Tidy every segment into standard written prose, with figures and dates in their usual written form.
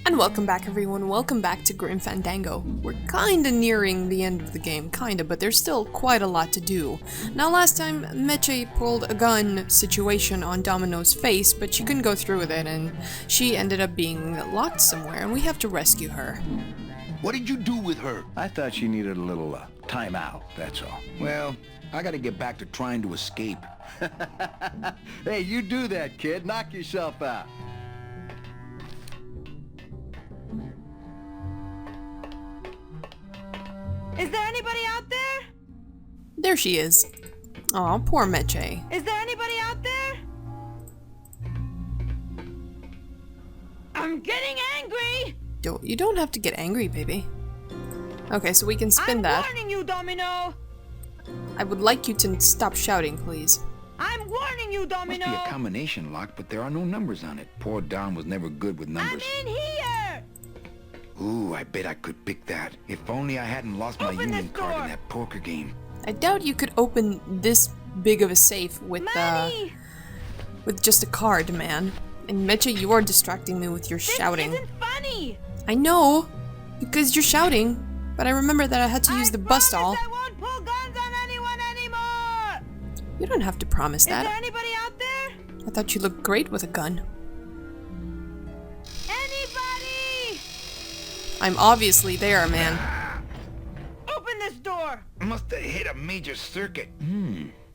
And welcome back everyone, welcome back to Grim Fandango. We're kinda nearing the end of the game, but there's still quite a lot to do. Now last time, Meche pulled a gun situation on Domino's face, but she couldn't go through with it and she ended up being locked somewhere and we have to rescue her. What did you do with her? I thought she needed a little time out, that's all. Well, I gotta get back to trying to escape. Hey, you do that, kid. Knock yourself out. Is there anybody out there? There she is. Aw, poor Meche. Is there anybody out there? I'm getting angry! You don't have to get angry, baby. Okay, so we can spin that. I'm warning you, Domino! I would like you to stop shouting, please. I'm warning you, Domino! Must be a combination lock, but there are no numbers on it. Poor Dom was never good with numbers. I'm in here! Ooh, I bet I could pick that. If only I hadn't lost my Open union this card door. in that poker game. I doubt you could open this big of a safe with Manny! with just a card, man. And Meche, you are distracting me with your shouting. This isn't funny! I know, because you're shouting, but I remember that I had to use the bus doll. I won't pull guns on anyone anymore! You don't have to promise Is there that. anybody out there? I thought you looked great with a gun. Anybody! I'm obviously there, man. Open this door! Must have hit a major circuit.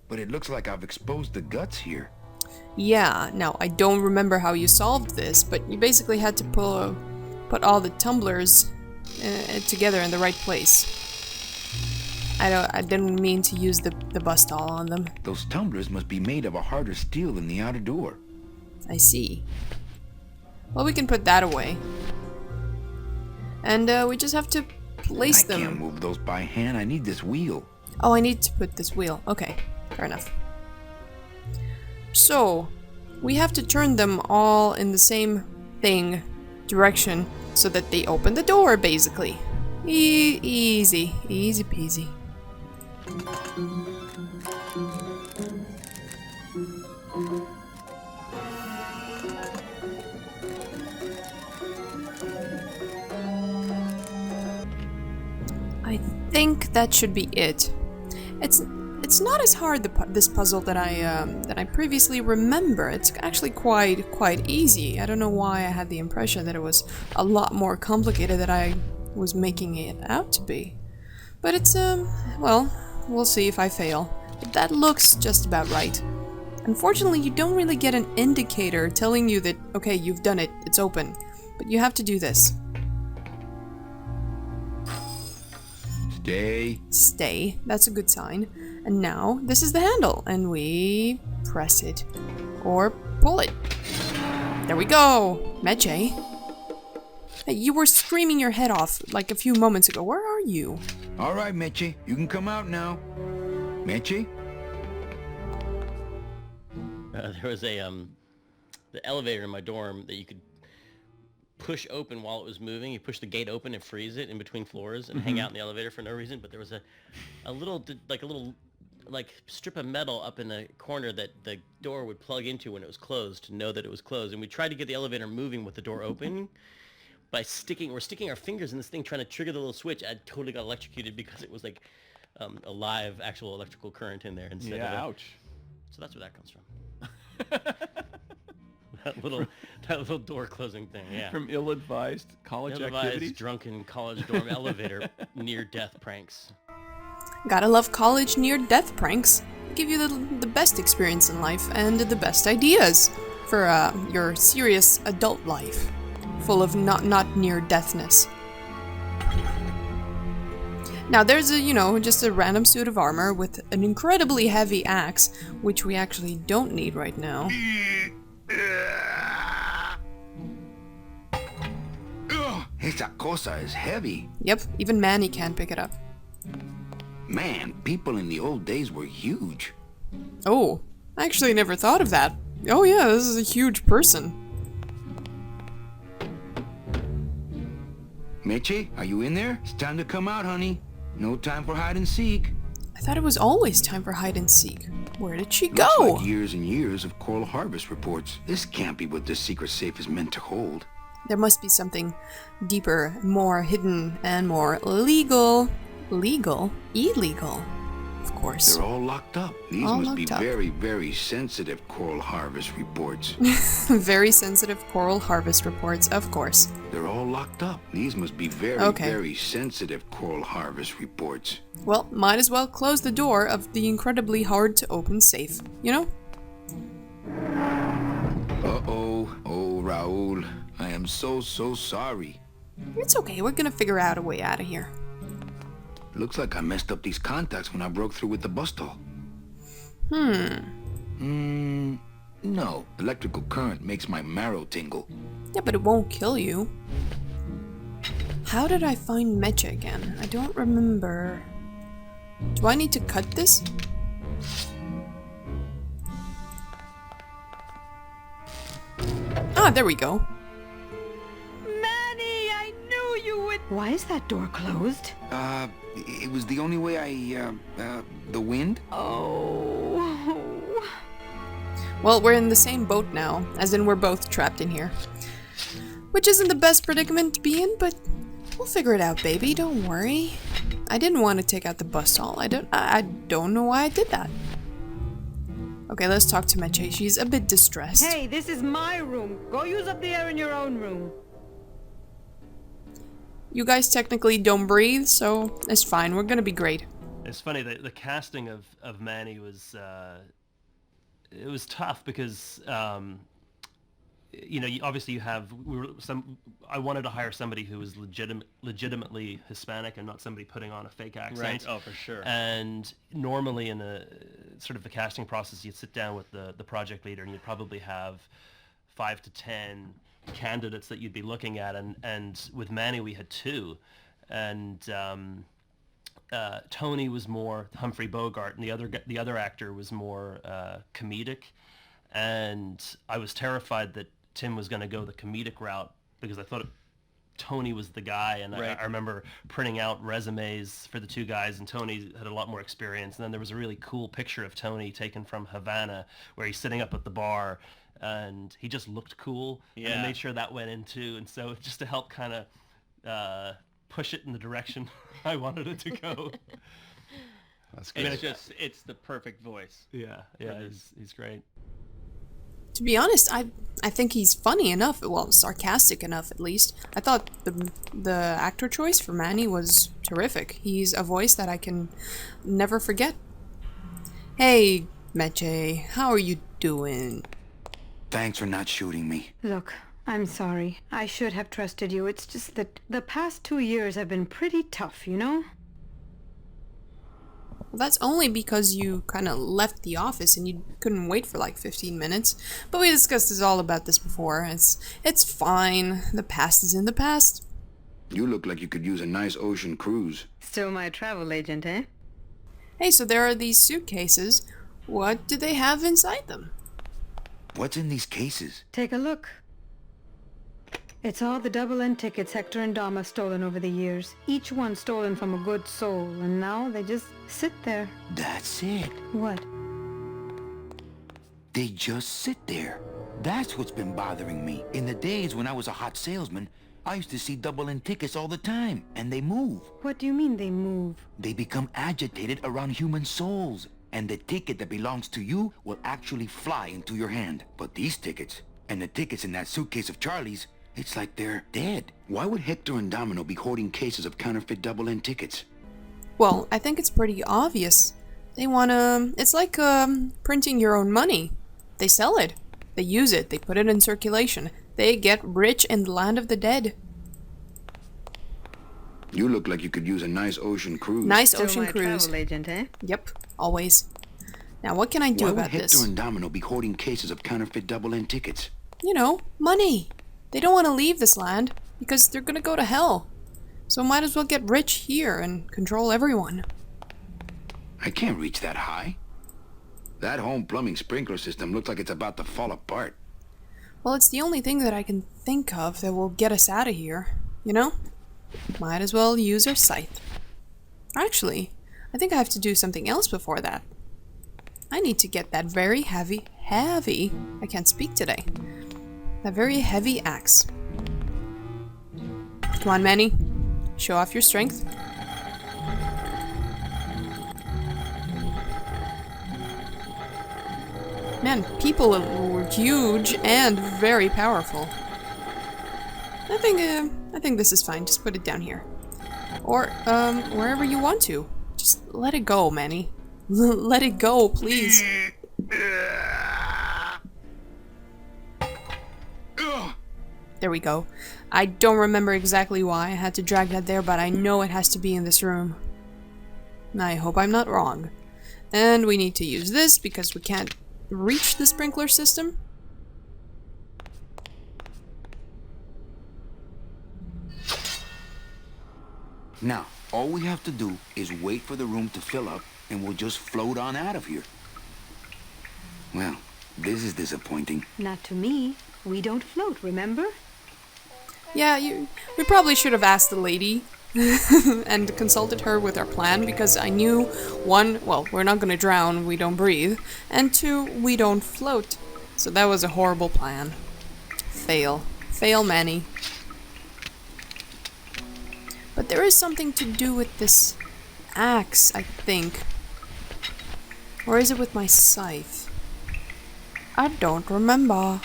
But it looks like I've exposed the guts here. Yeah, now I don't remember how you solved this, but you basically had to put all the tumblers together in the right place. I didn't mean to use the bus doll on them. Those tumblers must be made of a harder steel than the outer door. I see. Well, we can put that away. And we just have to place them. I can't move those by hand. I need this wheel. Oh, I need to put this wheel. Okay, fair enough. So, we have to turn them all in the same direction so that they open the door, basically. Easy peasy. I think that should be it. It's not as hard this puzzle that I previously remember. It's actually quite easy. I don't know why I had the impression that it was a lot more complicated than I was making it out to be. But it's well, we'll see if I fail. But that looks just about right. Unfortunately, you don't really get an indicator telling you that okay, you've done it, it's open. But you have to do this. Stay. That's a good sign. And now, this is the handle, and we press it. Or pull it. There we go! Meche. Hey, you were screaming your head off like a few moments ago. Where are you? All right, Meche. You can come out now. Meche? There was a the elevator in my dorm that you could push open while it was moving. You push the gate open and freeze it in between floors and hang out in the elevator for no reason. But there was a little strip of metal up in the corner that the door would plug into when it was closed to know that it was closed. And we tried to get the elevator moving with the door open by sticking our fingers in this thing trying to trigger the little switch. I totally got electrocuted because it was like a live actual electrical current in there instead of ouch. So that's where that comes from. That little door closing thing, yeah. From ill-advised college activities? Drunken college dorm elevator near-death pranks. Gotta love college near-death pranks. Give you the best experience in life and the best ideas for your serious adult life, full of not near-deathness. Now there's just a random suit of armor with an incredibly heavy axe, which we actually don't need right now. Esa cosa is heavy. Yep, even Manny can't pick it up. Man, people in the old days were huge. Oh, I actually never thought of that. Oh yeah, this is a huge person. Meche, are you in there? It's time to come out, honey. No time for hide and seek. I thought it was always time for hide and seek. Where did she Looks go? like years and years of coral harvest reports. This can't be what this secret safe is meant to hold. There must be something deeper, more hidden, and more legal. Legal? Illegal. Of course. They're all locked up. These All must be locked up. very, very sensitive coral harvest reports. Very sensitive coral harvest reports, of course. They're all locked up. These must be very, Okay. very sensitive coral harvest reports. Well, might as well close the door of the incredibly hard to open safe, you know? Uh-oh. Oh, Raul. I am so sorry. It's okay, we're gonna figure out a way out of here. Looks like I messed up these contacts when I broke through with the bus stall. No. Electrical current makes my marrow tingle. Yeah, but it won't kill you. How did I find Meche again? I don't remember. Do I need to cut this? Ah, there we go. Manny, I knew you would. Why is that door closed? It was the only way the wind? Oh. Well, we're in the same boat now, as in we're both trapped in here. Which isn't the best predicament to be in, but we'll figure it out, baby, don't worry. I didn't want to take out the bus stall. I don't know why I did that. Okay, let's talk to Meche. She's a bit distressed. Hey, this is my room. Go use up the air in your own room. You guys technically don't breathe, so it's fine. We're gonna be great. It's funny, the casting of Manny was it was tough because you know, obviously you have I wanted to hire somebody who was legitimately Hispanic and not somebody putting on a fake accent. Right. Oh, for sure. And normally in a sort of the casting process, you'd sit down with the project leader and you'd probably have 5 to 10 candidates that you'd be looking at, and with Manny we had 2, and Tony was more Humphrey Bogart, and the other actor was more comedic, and I was terrified that Tim was going to go the comedic route because I thought Tony was the guy, and Right. I remember printing out resumes for the 2 guys, and Tony had a lot more experience. And then there was a really cool picture of Tony taken from Havana where he's sitting up at the bar and he just looked cool. And I Yeah. made sure that went in too. And so just to help kind of push it in the direction I wanted it to go. That's I mean, good. It's the perfect voice. Yeah, he's great. To be honest, I think he's funny enough, well, sarcastic enough at least. I thought the actor choice for Manny was terrific. He's a voice that I can never forget. Hey, Meche, how are you doing? Thanks for not shooting me. Look, I'm sorry. I should have trusted you. It's just that the past 2 years have been pretty tough, you know? Well, that's only because you kind of left the office and you couldn't wait for like 15 minutes. But we discussed all about this before. It's fine. The past is in the past. You look like you could use a nice ocean cruise. Still my travel agent, eh? Hey, so there are these suitcases. What do they have inside them? What's in these cases? Take a look. It's all the double-end tickets Hector and Dom have stolen over the years. Each one stolen from a good soul, and now they just sit there. That's it. What? They just sit there. That's what's been bothering me. In the days when I was a hot salesman, I used to see double-end tickets all the time, and they move. What do you mean they move? They become agitated around human souls, and the ticket that belongs to you will actually fly into your hand. But these tickets, and the tickets in that suitcase of Charlie's, it's like they're dead. Why would Hector and Domino be hoarding cases of counterfeit double-end tickets? Well, I think it's pretty obvious. They wanna... It's like printing your own money. They sell it. They use it. They put it in circulation. They get rich in the land of the dead. You look like you could use a nice ocean cruise. Nice Still ocean my cruise. travel agent, eh? Yep, always. Now, what can I do Why would about Hector this? and Domino be hoarding cases of counterfeit double-end tickets? You know, money. They don't want to leave this land because they're gonna go to hell. So might as well get rich here and control everyone. I can't reach that high. That home plumbing sprinkler system looks like it's about to fall apart. Well, it's the only thing that I can think of that will get us out of here, you know? Might as well use our scythe. Actually, I think I have to do something else before that. I need to get that very heavy, I can't speak today. That very heavy axe. Come on, Manny. Show off your strength. Man, people were huge and very powerful. I think this is fine. Just put it down here. Or, wherever you want to. Just let it go, Manny. Let it go, please. There we go. I don't remember exactly why I had to drag that there, but I know it has to be in this room. I hope I'm not wrong. And we need to use this because we can't reach the sprinkler system. Now, all we have to do is wait for the room to fill up, and we'll just float on out of here. Well, this is disappointing. Not to me. We don't float, remember? Yeah, we probably should have asked the lady and consulted her with our plan, because I knew, one, well, we're not gonna drown, we don't breathe, and two, we don't float. So that was a horrible plan. Fail. Fail, Manny. But there is something to do with this axe, I think. Or is it with my scythe? I don't remember.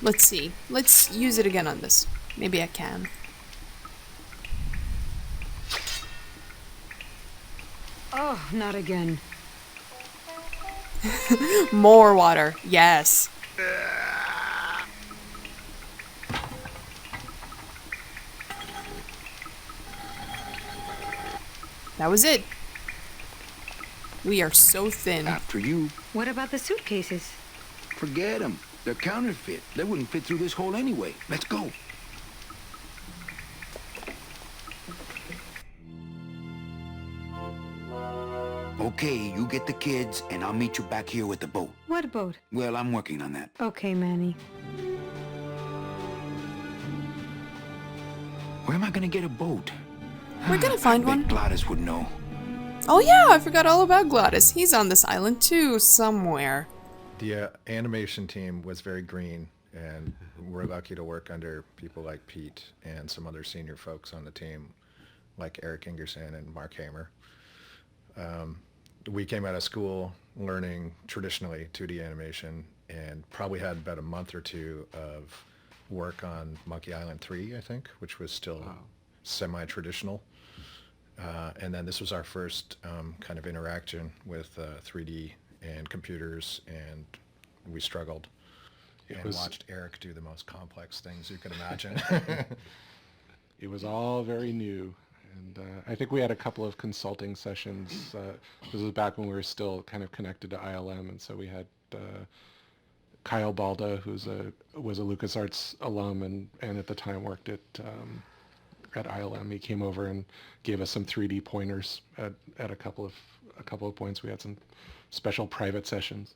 Let's see. Let's use it again on this. Maybe I can. Oh, not again. More water. Yes. That was it. We are so thin. After you. What about the suitcases? Forget them. They're counterfeit. They wouldn't fit through this hole anyway. Let's go. Okay, you get the kids, and I'll meet you back here with the boat. What boat? Well, I'm working on that. Okay, Manny. Where am I gonna get a boat? We're gonna find I bet one. Gladys would know. Oh yeah, I forgot all about Gladys. He's on this island too, somewhere. The animation team was very green, and we're lucky to work under people like Pete and some other senior folks on the team, like Eric Ingerson and Mark Hamer. We came out of school learning traditionally 2D animation, and probably had about a month or two of work on Monkey Island 3, I think, which was still semi-traditional. And then this was our first kind of interaction with 3D and computers, and we struggled and watched Eric do the most complex things you could imagine. It was all very new, and I think we had a couple of consulting sessions. This was back when we were still kind of connected to ILM, and so we had Kyle Balda, who was a LucasArts alum and at the time worked at ILM. He came over and gave us some 3D pointers at a couple of points. We had some special private sessions.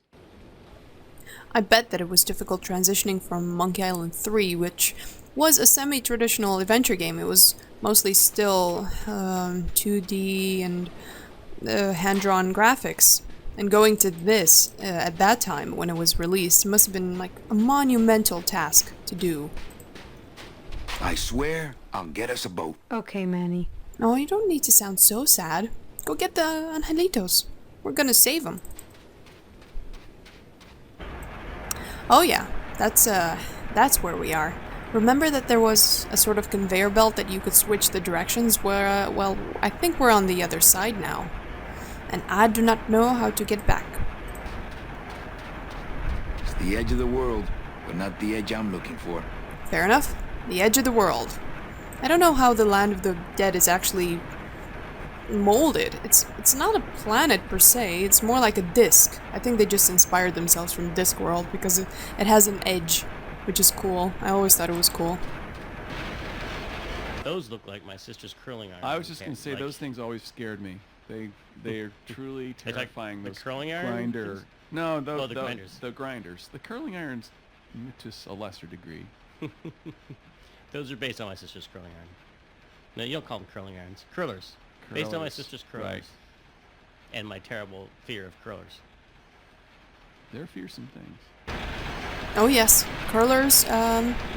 I bet that it was difficult transitioning from Monkey Island 3, which was a semi-traditional adventure game. It was mostly still 2D and hand-drawn graphics. And going to this, at that time, when it was released, must have been like a monumental task to do. I swear I'll get us a boat. Okay, Manny. No, you don't need to sound so sad. Go get the angelitos. We're gonna save them. Oh yeah, that's where we are. Remember that there was a sort of conveyor belt that you could switch the directions where, well, I think we're on the other side now. And I do not know how to get back. It's the edge of the world, but not the edge I'm looking for. Fair enough. The edge of the world. I don't know how the land of the dead is actually molded. It's not a planet per se, it's more like a disc. I think they just inspired themselves from Discworld because it has an edge, which is cool. I always thought it was cool. Those look like my sister's curling iron. I was just going to say, those things always scared me. They are truly terrifying. The Those curling iron? grinder. No, the grinders. The grinders. The curling irons, to a lesser degree. Those are based on my sister's curling iron. No, you don't call them curling irons. Curlers. Based on my Curlers, sister's curlers. right. And my terrible fear of curlers. They're fearsome things. Oh yes, curlers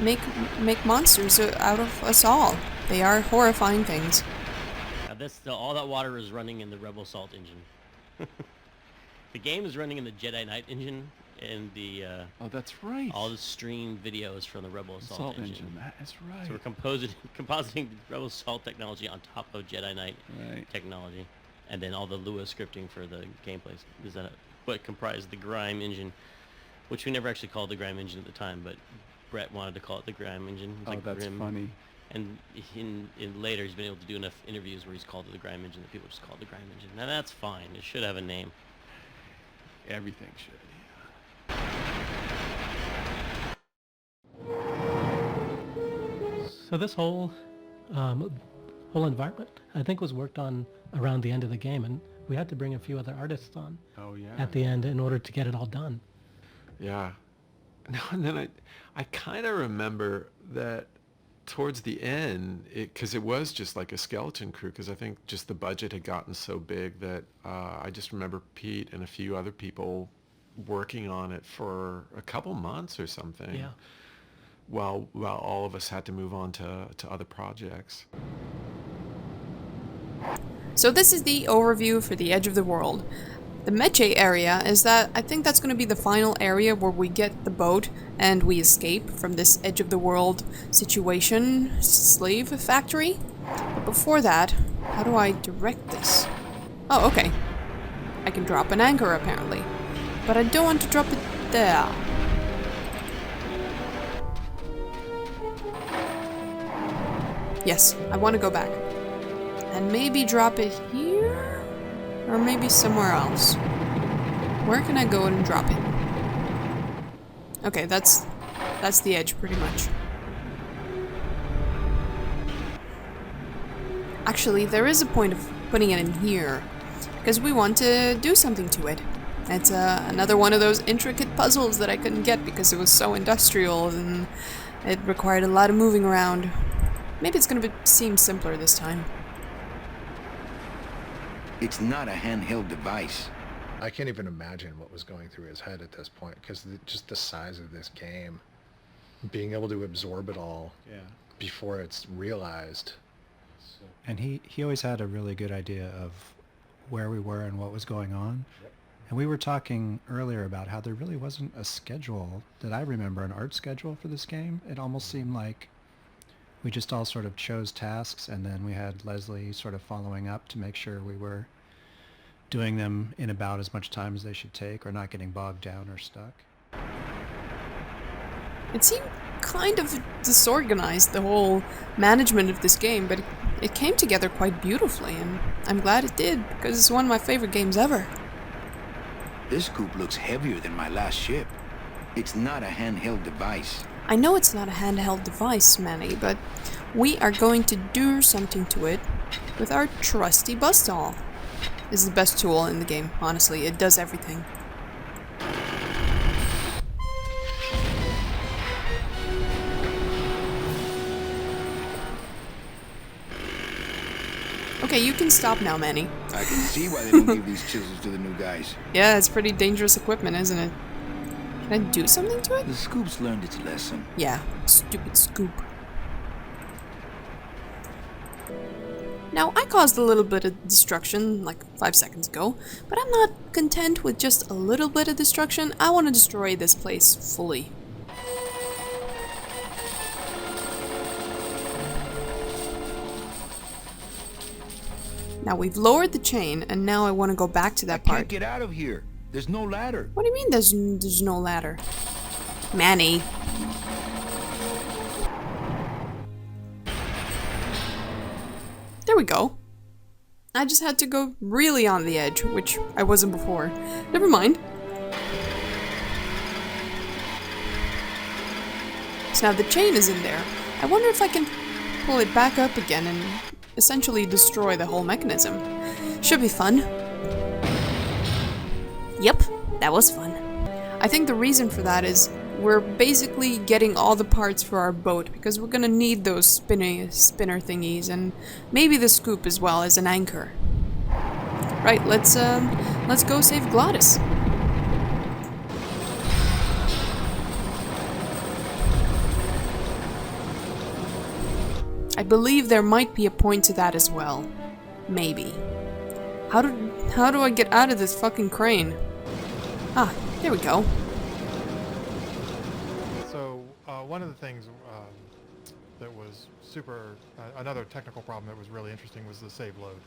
make monsters out of us all. They are horrifying things. All that water is running in the Rebel Salt engine. The game is running in the Jedi Knight engine, and the Oh, that's right. all the stream videos from the Rebel Assault engine. That is right. So we're compositing the Rebel Assault technology on top of Jedi Knight Right. technology, and then all the Lua scripting for the gameplay is that what comprised the Grime engine, which we never actually called the Grime engine at the time, but Brett wanted to call it the Grime engine. It was Oh, like that's Grim. funny. And in later, he's been able to do enough interviews where he's called it the Grime engine that people just call it the Grime engine. Now that's fine. It should have a name. Everything should. So this whole environment, I think, was worked on around the end of the game, and we had to bring a few other artists on Oh yeah. at the end in order to get it all done. Yeah. No, and then I kind of remember that towards the end, because it was just like a skeleton crew, because I think just the budget had gotten so big that I just remember Pete and a few other people working on it for a couple months or something. Yeah. While all of us had to move on to other projects. So this is the overview for the Edge of the World. The Meche area is that I think that's going to be the final area where we get the boat and we escape from this Edge of the World situation, slave factory. But before that, how do I direct this? Oh, okay. I can drop an anchor apparently, but I don't want to drop it there. Yes, I want to go back. And maybe drop it here? Or maybe somewhere else. Where can I go and drop it? Okay, that's the edge pretty much. Actually, there is a point of putting it in here, because we want to do something to it. It's another one of those intricate puzzles that I couldn't get because it was so industrial and it required a lot of moving around. Maybe it's gonna seem simpler this time. It's not a handheld device. I can't even imagine what was going through his head at this point, because just the size of this game, being able to absorb it all before it's realized. And he always had a really good idea of where we were and what was going on. Yep. And we were talking earlier about how there really wasn't a schedule that I remember, an art schedule for this game. It almost seemed like we just all sort of chose tasks, and then we had Leslie sort of following up to make sure we were doing them in about as much time as they should take, or not getting bogged down or stuck. It seemed kind of disorganized, the whole management of this game, but it came together quite beautifully, and I'm glad it did, because it's one of my favorite games ever. This scoop looks heavier than my last ship. It's not a handheld device. I know it's not a handheld device, Manny, but we are going to do something to it with our trusty buzz doll. This is the best tool in the game, honestly. It does everything. Okay, you can stop now, Manny. I can see why they don't give these chisels to the new guys. Yeah, it's pretty dangerous equipment, isn't it? Can I do something to it? The scoop's learned its lesson. Yeah, stupid scoop. Now, I caused a little bit of destruction like 5 seconds ago, but I'm not content with just a little bit of destruction. I want to destroy this place fully. Now we've lowered the chain, and now I want to go back to that part. I can't get out of here. There's no ladder. What do you mean there's no ladder? Manny. There we go. I just had to go really on the edge, which I wasn't before. Never mind. So now the chain is in there. I wonder if I can pull it back up again and essentially destroy the whole mechanism. Should be fun. Yep, that was fun. I think the reason for that is we're basically getting all the parts for our boat because we're gonna need those spinner thingies and maybe the scoop as well as an anchor. Right, let's go save Glottis. I believe there might be a point to that as well. Maybe. How do I get out of this fucking crane? Ah, there we go. So, one of the things that was another technical problem that was really interesting was the save load.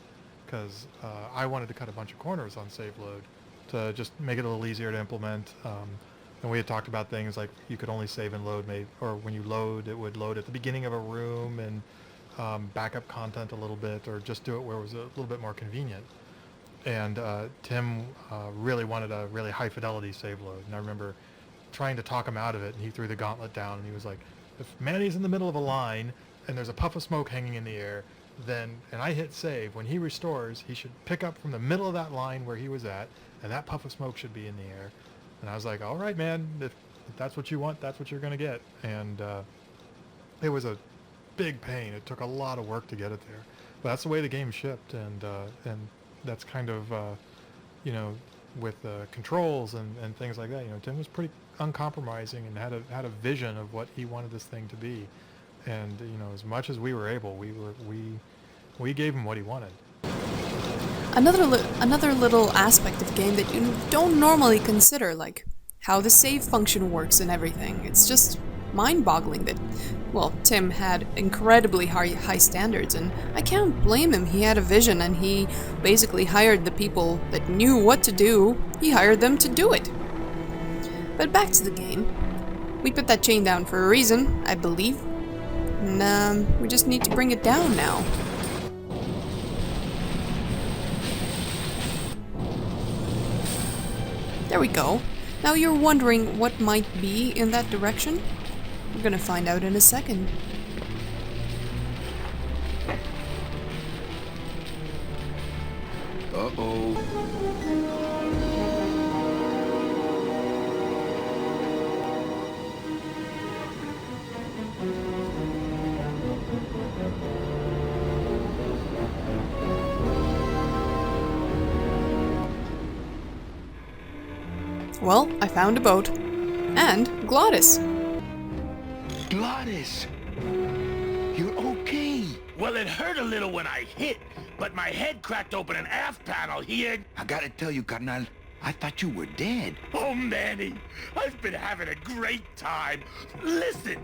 Because I wanted to cut a bunch of corners on save load to just make it a little easier to implement. And we had talked about things like you could only save and load, or when you load, it would load at the beginning of a room and back up content a little bit, or just do it where it was a little bit more convenient. And Tim really wanted a really high fidelity save load. And I remember trying to talk him out of it, and he threw the gauntlet down, and he was like, if Manny's in the middle of a line and there's a puff of smoke hanging in the air, and I hit save, when he restores, he should pick up from the middle of that line where he was at, and that puff of smoke should be in the air. And I was like, all right, man, if that's what you want, that's what you're going to get. And it was a big pain. It took a lot of work to get it there. But that's the way the game shipped, and that's kind of, with controls and things like that. Tim was pretty uncompromising and had a vision of what he wanted this thing to be. And, as much as we were able, we gave him what he wanted. Another little aspect of the game that you don't normally consider, like how the save function works and everything. It's just mind-boggling that, well, Tim had incredibly high standards, and I can't blame him. He had a vision, and he basically hired the people that knew what to do. He hired them to do it. But back to the game. We put that chain down for a reason, I believe. And we just need to bring it down now. There we go. Now you're wondering what might be in that direction? We're gonna find out in a second. Uh-oh. Well, I found a boat. And Glottis. Glottis! You're okay. Well, it hurt a little when I hit, but my head cracked open an aft panel here. I gotta tell you, carnal, I thought you were dead. Oh, Manny, I've been having a great time. Listen.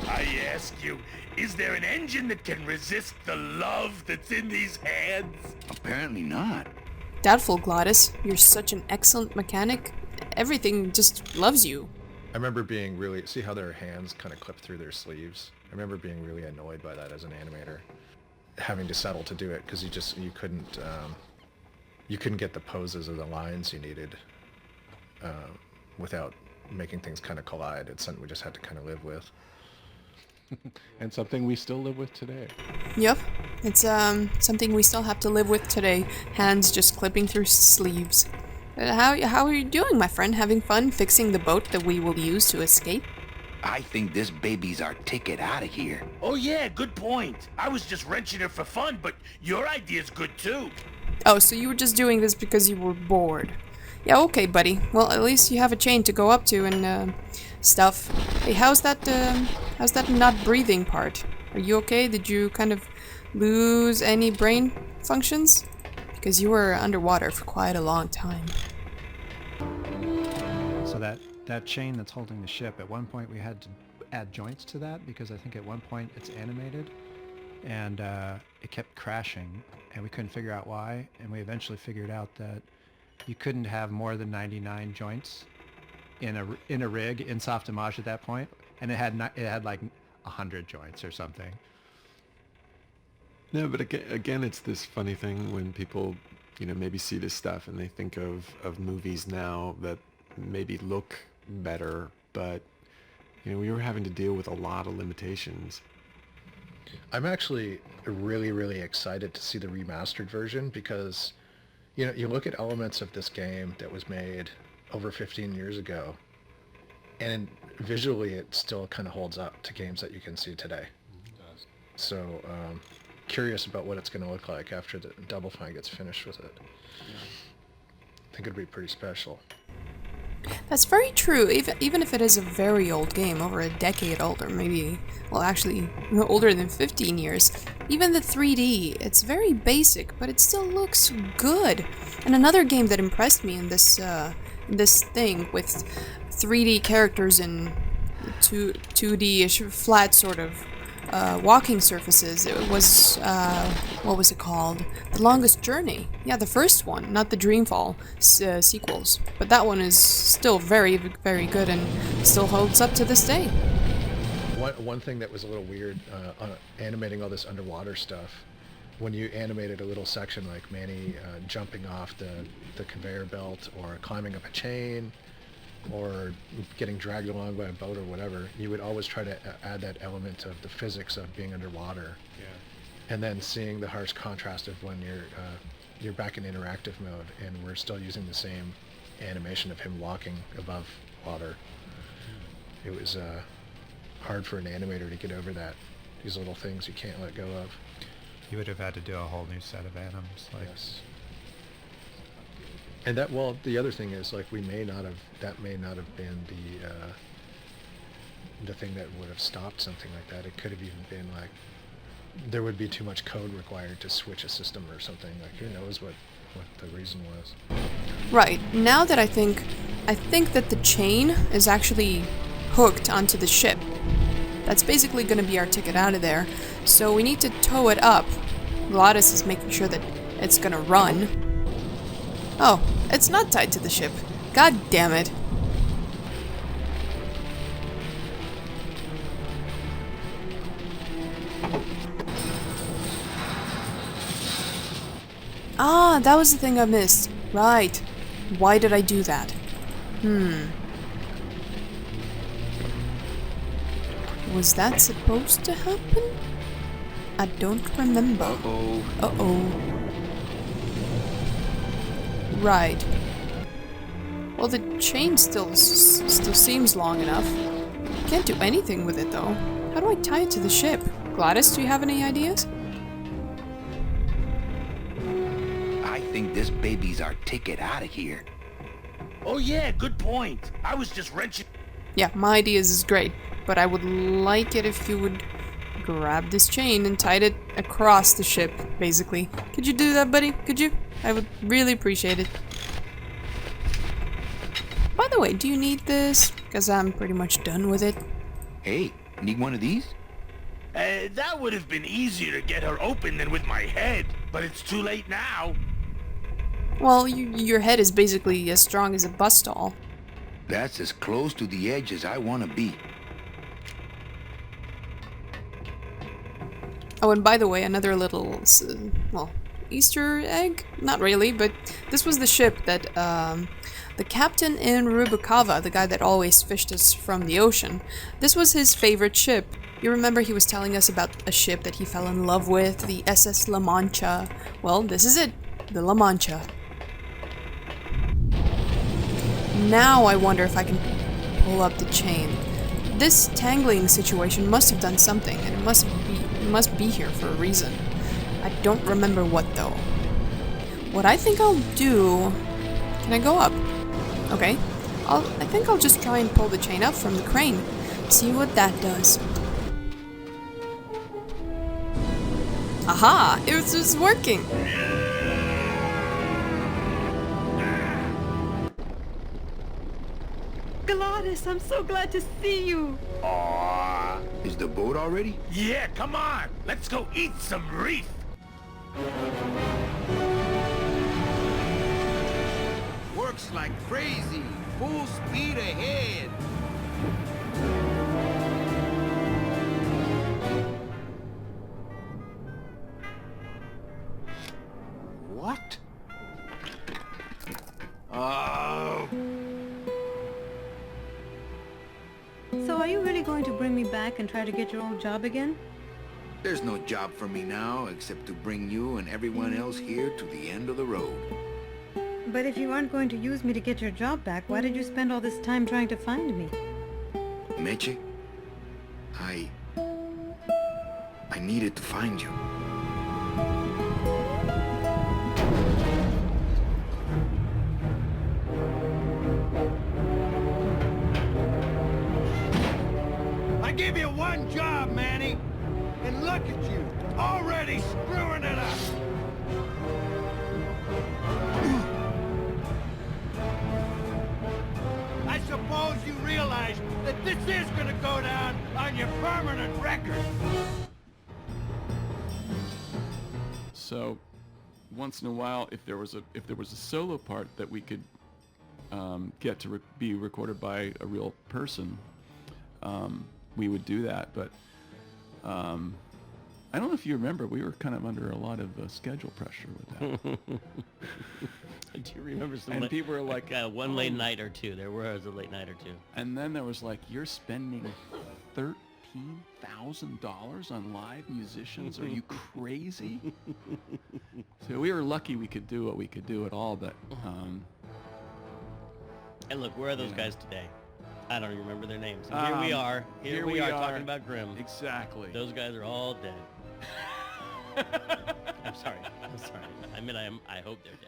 I ask you, is there an engine that can resist the love that's in these hands? Apparently not. Doubtful, Glottis. You're such an excellent mechanic. Everything just loves you. I remember being really... See how their hands kind of clip through their sleeves? I remember being really annoyed by that as an animator. Having to settle to do it, because you couldn't get the poses or the lines you needed without making things kind of collide. It's something we just had to kind of live with. And something we still live with today. Yep. It's something we still have to live with today. Hands just clipping through sleeves. How are you doing, my friend? Having fun fixing the boat that we will use to escape? I think this baby's our ticket out of here. Oh yeah, good point. I was just wrenching it for fun, but your idea's good too. Oh, so you were just doing this because you were bored. Yeah, okay, buddy. Well, at least you have a chain to go up to and stuff. Hey, how's that not breathing part? Are you okay? Did you kind of lose any brain functions? Because you were underwater for quite a long time. So that chain that's holding the ship, at one point we had to add joints to that because I think at one point it's animated and it kept crashing and we couldn't figure out why, and we eventually figured out that you couldn't have more than 99 joints in a rig in Softimage at that point, and it had like 100 joints or something. No, but again, it's this funny thing when people, maybe see this stuff and they think of movies now that maybe look better, but, we were having to deal with a lot of limitations. I'm actually really, really excited to see the remastered version because, you look at elements of this game that was made over 15 years ago, and visually it still kind of holds up to games that you can see today. It does. So, curious about what it's going to look like after the Double Fine gets finished with it. Yeah. I think it'd be pretty special. That's very true, even if it is a very old game, over a decade old, or maybe, well, actually, older than 15 years. Even the 3D, it's very basic, but it still looks good. And another game that impressed me in this thing, with 3D characters and 2D-ish flat sort of walking surfaces, it was, what was it called? The Longest Journey. Yeah, the first one, not the Dreamfall sequels. But that one is still very, very good and still holds up to this day. One thing that was a little weird, animating all this underwater stuff, when you animated a little section like Manny jumping off the conveyor belt, or climbing up a chain, or getting dragged along by a boat or whatever, you would always try to add that element of the physics of being underwater. Yeah. And then seeing the harsh contrast of when you're back in interactive mode and we're still using the same animation of him walking above water. It was hard for an animator to get over that. These little things you can't let go of. You would have had to do a whole new set of anims. Like, yes. And that, well, the other thing is, like, that may not have been the thing that would have stopped something like that. It could have even been like, there would be too much code required to switch a system or something. Like, who knows what the reason was. Right, now that I think that the chain is actually hooked onto the ship. That's basically going to be our ticket out of there. So we need to tow it up. Gladys is making sure that it's going to run. Oh, it's not tied to the ship. God damn it. Ah, that was the thing I missed. Right. Why did I do that? Was that supposed to happen? I don't remember. Uh-oh. Uh-oh. Right. Well, the chain still seems long enough. Can't do anything with it, though. How do I tie it to the ship? Gladys, do you have any ideas? I think this baby's our ticket out of here. Oh yeah, good point. I was just wrenching. Yeah, my ideas is great, but I would like it if you would grab this chain and tie it across the ship, basically. Could you do that, buddy? Could you? I would really appreciate it. By the way, do you need this? Because I'm pretty much done with it. Hey, need one of these? That would have been easier to get her open than with my head, but it's too late now. Well, your head is basically as strong as a bus stall. That's as close to the edge as I want to be. Oh, and by the way, another little, well, Easter egg? Not really, but this was the ship that, the captain in Rubukava, the guy that always fished us from the ocean, this was his favorite ship. You remember he was telling us about a ship that he fell in love with, the SS La Mancha. Well, this is it, the La Mancha. Now I wonder if I can pull up the chain. This tangling situation must have done something, and it must be here for a reason. I don't remember what, though. What I think I'll do... Can I go up? Okay. I think I'll just try and pull the chain up from the crane. See what that does. Aha! It was just working! Gladys, I'm so glad to see you. Aww. Is the boat already? Yeah, come on. Let's go eat some reef. Works like crazy. Full speed ahead. What? Oh. So are you really going to bring me back and try to get your old job again? There's no job for me now except to bring you and everyone else here to the end of the road. But if you aren't going to use me to get your job back, why did you spend all this time trying to find me? Meche, I needed to find you. give you one job, Manny. And look at you, already screwing it up. I suppose you realize that this is gonna go down on your permanent record. So, once in a while, if there was a solo part that we could get to be recorded by a real person, we would do that. But I don't know if you remember, we were kind of under a lot of schedule pressure with that. I do remember some. And people were like, one late night or two. There was a late night or two. And then there was like, you're spending $13,000 on live musicians? Are you crazy? So we were lucky we could do what we could do at all, but and look, where are those guys today? I don't even remember their names. And here we are. Here we are talking about Grimm. Exactly. Those guys are all dead. I'm sorry. I mean, I hope they're dead.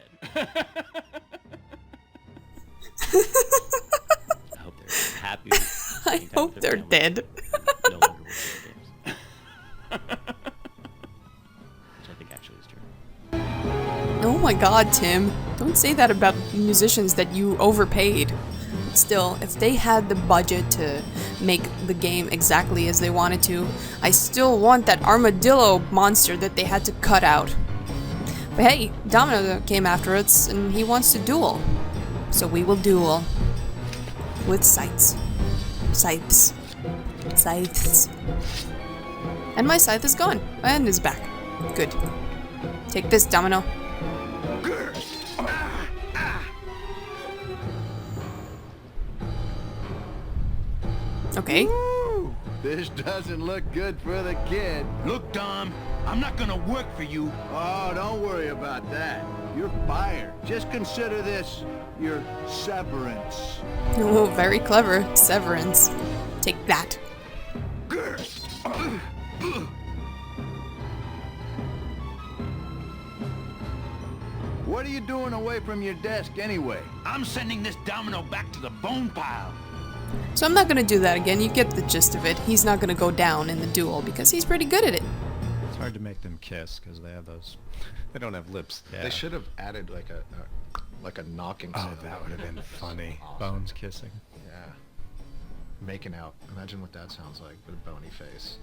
I hope they're happy. I hope they're dead. No longer working at games. Which I think actually is true. Oh my god, Tim. Don't say that about musicians that you overpaid. Still, if they had the budget to make the game exactly as they wanted to, I still want that armadillo monster that they had to cut out. But hey, Domino came after us and he wants to duel. So we will duel. With scythes. Scythes. Scythes. And my scythe is gone. And is back. Good. Take this, Domino. Okay. Woo! This doesn't look good for the kid. Look, Dom, I'm not gonna work for you. Oh, don't worry about that. You're fired. Just consider this your severance. Oh, very clever. Severance. Take that. What are you doing away from your desk anyway? I'm sending this Domino back to the bone pile. So I'm not gonna do that again, you get the gist of it. He's not gonna go down in the duel because he's pretty good at it. It's hard to make them kiss because they have those. They don't have lips. Yeah. They should have added like a knocking sound. Oh, that would have been funny. Awesome. Bones kissing. Yeah. Making out. Imagine what that sounds like with a bony face.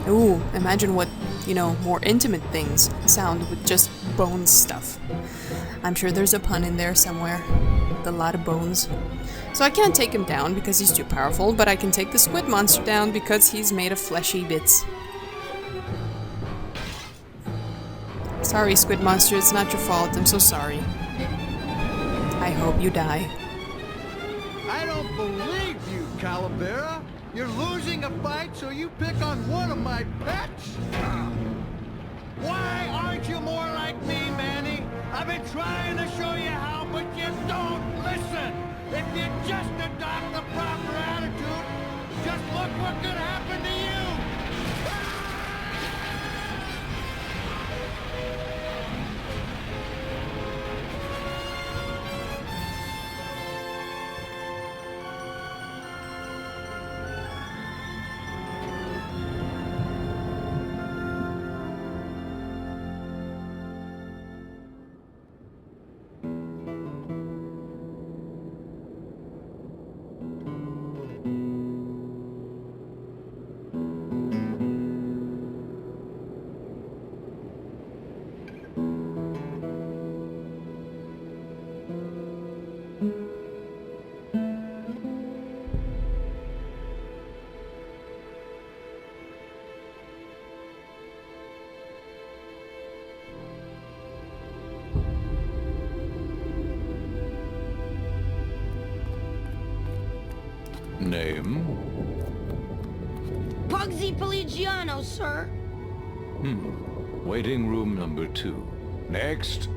Ooh, imagine what, more intimate things sound with just bones stuff. I'm sure there's a pun in there somewhere. With a lot of bones. So I can't take him down because he's too powerful, but I can take the squid monster down because he's made of fleshy bits. Sorry, squid monster, it's not your fault. I'm so sorry. I hope you die. I don't believe you, Calavera. You're losing a fight, so you pick on one of my pets? Why aren't you more like me, Manny? I've been trying to show you how, but you don't listen. If you just adopt the proper attitude, just look what could happen to you. Name? Pugsy Pelagiano, sir. Waiting room number 2. Next.